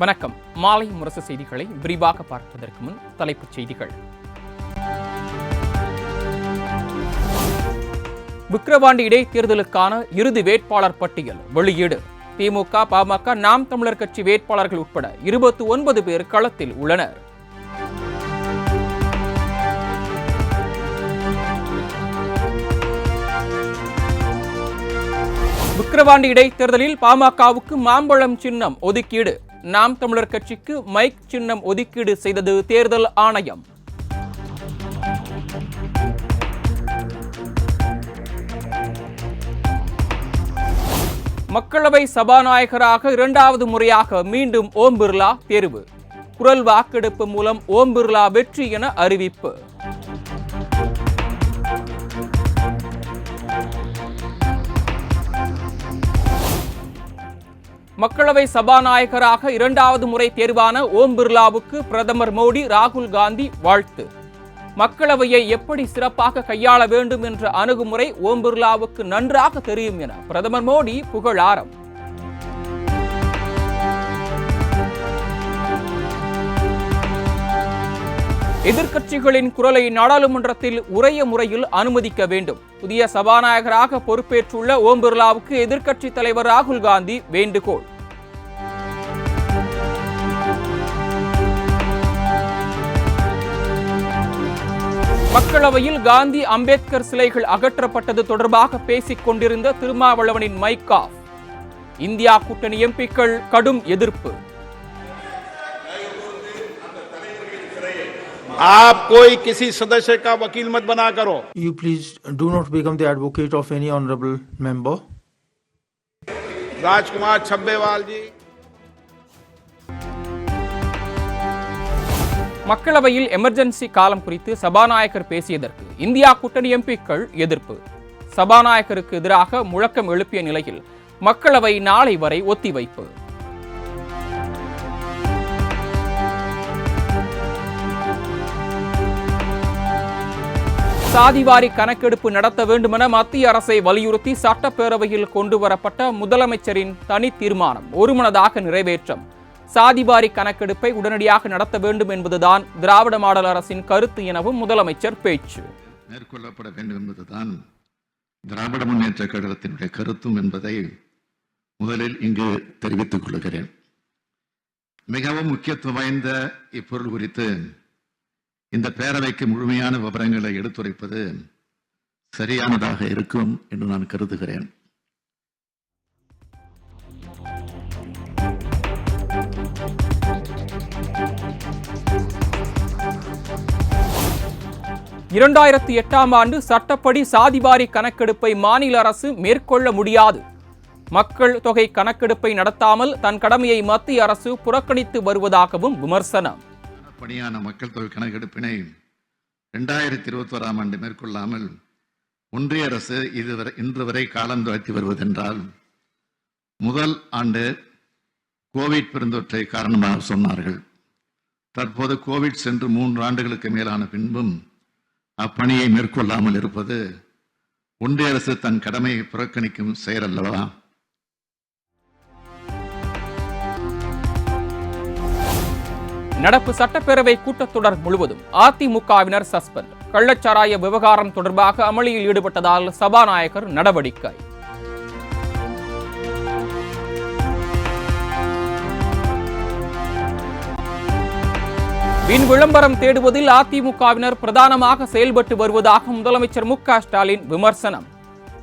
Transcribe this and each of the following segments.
வணக்கம். மாலை முரசு செய்திகளை விரிவாக பார்ப்பதற்கு முன் தலைப்புச் செய்திகள். விக்கிரவாண்டி இடைத்தேர்தலுக்கான இறுதி வேட்பாளர் பட்டியல் வெளியீடு. திமுக, பாமக, நாம் தமிழர் கட்சி வேட்பாளர்கள் உட்பட 29 பேர் களத்தில் உள்ளனர். விக்கிரவாண்டி இடைத்தேர்தலில் பாமகவுக்கு மாம்பழம் சின்னம் ஒதுக்கீடு. நாம் தமிழர் கட்சிக்கு மைக் சின்னம் ஒதுக்கீடு செய்தது தேர்தல் ஆணையம். மக்களவை சபாநாயகராக 2வது முறையாக மீண்டும் ஓம் பிர்லா தேர்வு. குரல் வாக்கெடுப்பு மூலம் ஓம் பிர்லா வெற்றி என அறிவிப்பு. மக்களவை சபாநாயகராக 2வது முறை தேர்வான ஓம் பிர்லாவுக்கு பிரதமர் மோடி, ராகுல் காந்தி வாழ்த்து. மக்களவையை எப்படி சிறப்பாக கையாள வேண்டும் என்ற அணுகுமுறை ஓம் பிர்லாவுக்கு நன்றாக தெரியும் என பிரதமர் மோடி புகழாரம். எதிர்க்கட்சிகளின் குரலை நாடாளுமன்றத்தில் உரிய முறையில் அனுமதிக்க வேண்டும். புதிய சபாநாயகராக பொறுப்பேற்றுள்ள ஓம் பிர்லாவுக்கு எதிர்க்கட்சித் தலைவர் ராகுல் காந்தி வேண்டுகோள். மக்களவையில் காந்தி, அம்பேத்கர் சிலைகள் அகற்றப்பட்டது தொடர்பாக பேசிக் கொண்டிருந்த திருமாவளவனின் மைக் ஆஃப். இந்தியா கூட்டணி எம்பிக்கள் கடும் எதிர்ப்பு. आप कोई किसी सदस्य का वकील मत बना करो. You please do not become the advocate of any honorable member. राजकुमार छब्बेवाल जी. மக்களவையில் எமர்ஜென்சி காலம் குறித்து சபாநாயகர் பேசியதற்கு இந்தியா கூட்டணி எம்பிக்கள் எதிர்ப்பு. சபாநாயகருக்கு எதிராக முழக்கம் எழுப்பிய நிலையில் மக்களவை நாளை வரை ஒத்திவைப்பு. சாதிவாரி கணக்கெடுப்பு நடத்த வேண்டுமென மத்திய அரசை வலியுறுத்தி சட்டப்பேரவையில் கொண்டுவரப்பட்ட முதலமைச்சரின் தனி தீர்மானம் ஒருமனதாக நிறைவேற்றம். சாதிவாரி கணக்கெடுப்பை உடனடியாக நடத்த வேண்டும் என்பதுதான் திராவிட மாடல் அரசின் கருத்து எனவும் முதலமைச்சர் பேச்சு. மேற்கொள்ளப்பட வேண்டும் என்பதுதான் திராவிட முன்னேற்ற கழகத்தினுடைய கருத்தும் என்பதை முதலில் இங்கு தெரிவித்துக் கொள்கிறேன். மிகவும் முக்கியத்துவம் வாய்ந்த இப்பொருள் குறித்து இந்த பேரவைக்கு முழுமையான விவரங்களை எடுத்துரைப்பது சரியானதாக இருக்கும் என்று நான் கருதுகிறேன். இரண்டாயிரத்து 8ஆம் ஆண்டு சட்டப்படி சாதிவாரி கணக்கெடுப்பை மாநில அரசு மேற்கொள்ள முடியாது. மக்கள் தொகை கணக்கெடுப்பை நடத்தாமல் தன் கடமையை மத்திய அரசு புறக்கணித்து வருவதாகவும் விமர்சனம். பணியான மக்கள் தொகை கணக்கெடுப்பினை 2021ஆம் ஆண்டு மேற்கொள்ளாமல் ஒன்றிய அரசு இன்று வரை காலம் தாழ்த்தி வருவதென்றால், முதல் ஆண்டு கோவிட் பெருந்தொற்றை காரணமாக சொன்னார்கள். தற்போது கோவிட் சென்று 3 ஆண்டுகளுக்கு மேலான பின்பும் அப்பணியை மேற்கொள்ளாமல் இருப்பது ஒன்றிய அரசு தன் கடமையை புறக்கணிக்கும் செயல் அல்லவா? நடப்பு சட்டப்பேரவை கூட்டத்தொடர் முழுவதும் அதிமுகவினர் சஸ்பெண்ட். கள்ளச்சாராய விவகாரம் தொடர்பாக அமளியில் ஈடுபட்டதால் சபாநாயகர் நடவடிக்கை. வீண் விளம்பரம் தேடுவதில் அதிமுகவினர் பிரதானமாக செயல்பட்டு வருவதாக முதலமைச்சர் மு.க. ஸ்டாலின் விமர்சனம்.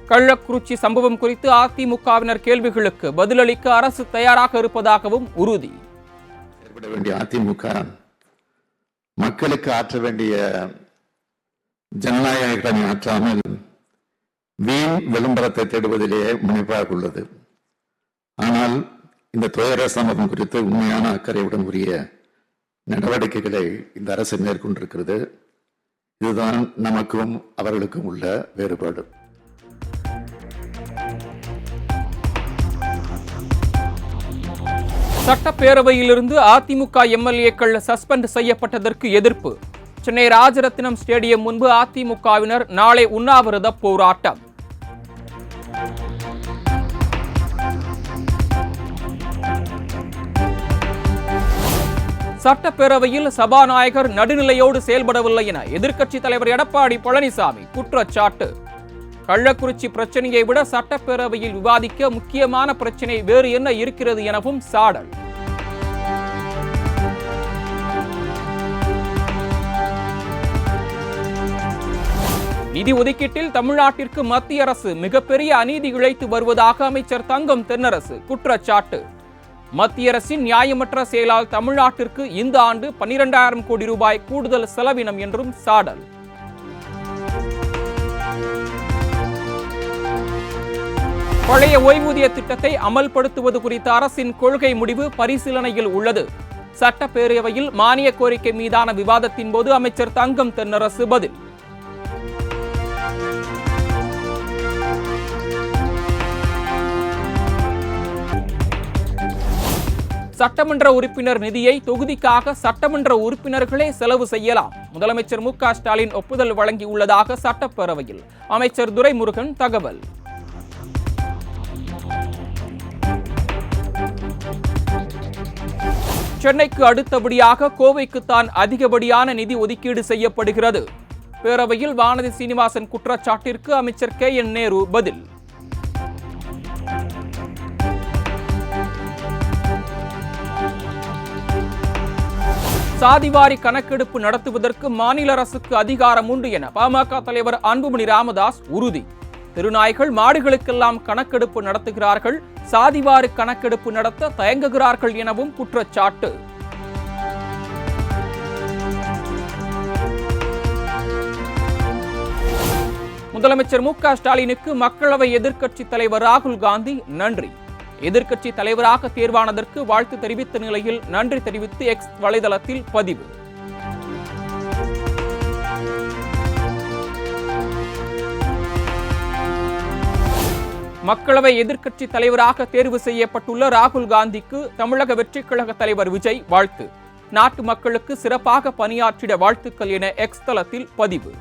கள்ளக்குறிச்சி சம்பவம் குறித்து அதிமுகவினர் கேள்விகளுக்கு பதிலளிக்க அரசு தயாராக இருப்பதாகவும் உறுதி. வேண்டிய அதிமுக மக்களுக்கு ஆற்ற வேண்டிய ஜனநாயக கடமை ஆற்றாமல் வீண் விளம்பரத்தை தேடுவதிலேயே முனைப்பாக உள்ளது. ஆனால் இந்த துயர சம்பவம் குறித்து உண்மையான அக்கறையுடன் உரிய நடவடிக்கைகளை இந்த அரசு மேற்கொண்டிருக்கிறது. இதுதான் நமக்கும் அவர்களுக்கும் உள்ள வேறுபாடு. சட்டப்பேரவையிலிருந்து அதிமுக எம்எல்ஏக்கள் சஸ்பெண்ட் செய்யப்பட்டதற்கு எதிர்ப்பு. சென்னை ராஜரத்தினம் ஸ்டேடியம் முன்பு அதிமுகவினர் நாளை உண்ணாவிரத போராட்டம். சட்டப்பேரவையில் சபாநாயகர் நடுநிலையோடு செயல்படவில்லை என எதிர்க்கட்சித் தலைவர் எடப்பாடி பழனிசாமி குற்றச்சாட்டு. கள்ளக்குறிச்சி பிரச்சனையை விட சட்டப்பேரவையில் விவாதிக்க முக்கியமான பிரச்சனை வேறு என்ன இருக்கிறது எனவும் சாடல். நிதி ஒதுக்கீட்டில் தமிழ்நாட்டிற்கு மத்திய அரசு மிகப்பெரிய அநீதி இழைத்து வருவதாக அமைச்சர் தங்கம் தென்னரசு குற்றச்சாட்டு. மத்திய அரசின் நியாயமற்ற செயலால் தமிழ்நாட்டிற்கு இந்த ஆண்டு 12,000 கோடி ரூபாய் கூடுதல் செலவினம் என்றும் சாடல். பழைய ஓய்வூதிய திட்டத்தை அமல்படுத்துவது குறித்த அரசின் கொள்கை முடிவு பரிசீலனையில் உள்ளது. சட்டப்பேரவையில் மானிய கோரிக்கை மீதான விவாதத்தின் போது அமைச்சர் தங்கம் தென்னரசு பதில். சட்டமன்ற உறுப்பினர் நிதியை தொகுதிக்காக சட்டமன்ற உறுப்பினர்களே செலவு செய்யலாம். முதலமைச்சர் மு.க. ஸ்டாலின் ஒப்புதல் வழங்கியுள்ளதாக சட்டப்பேரவையில் அமைச்சர் துரைமுருகன் தகவல். சென்னைக்கு அடுத்தபடியாக கோவைக்குத்தான் அதிகப்படியான நிதி ஒதுக்கீடு செய்யப்படுகிறது. பேரவையில் வானதி சீனிவாசன் குற்றச்சாட்டிற்கு அமைச்சர் KN நேரு பதில். சாதிவாரி கணக்கெடுப்பு நடத்துவதற்கு மாநில அரசுக்கு அதிகாரம் உண்டு என பாமக தலைவர் அன்புமணி ராமதாஸ் உறுதி. திருநாய்கள் மாடுகளுக்கெல்லாம் கணக்கெடுப்பு நடத்துகிறார்கள், சாதிவாரி கணக்கெடுப்பு நடத்த தயங்குகிறார்கள் எனவும் குற்றச்சாட்டு. முதலமைச்சர் மு.க. ஸ்டாலினுக்கு மக்களவை எதிர்க்கட்சி தலைவர் ராகுல் காந்தி நன்றி. எதிர்க்கட்சி தலைவராக தேர்வானதற்கு வாழ்த்து தெரிவித்த நிலையில் நன்றி தெரிவித்து எக்ஸ் வலைதளத்தில் பதிவு. மக்களவை எதிர்க்கட்சி தலைவராக தேர்வு செய்யப்பட்டுள்ள ராகுல் காந்திக்கு தமிழக வெற்றிக் கழக தலைவர் விஜய் வாழ்த்து. நாட்டு மக்களுக்கு சிறப்பாக பணியாற்றிட வாழ்த்துக்கள் என எக்ஸ் தளத்தில் பதிவு.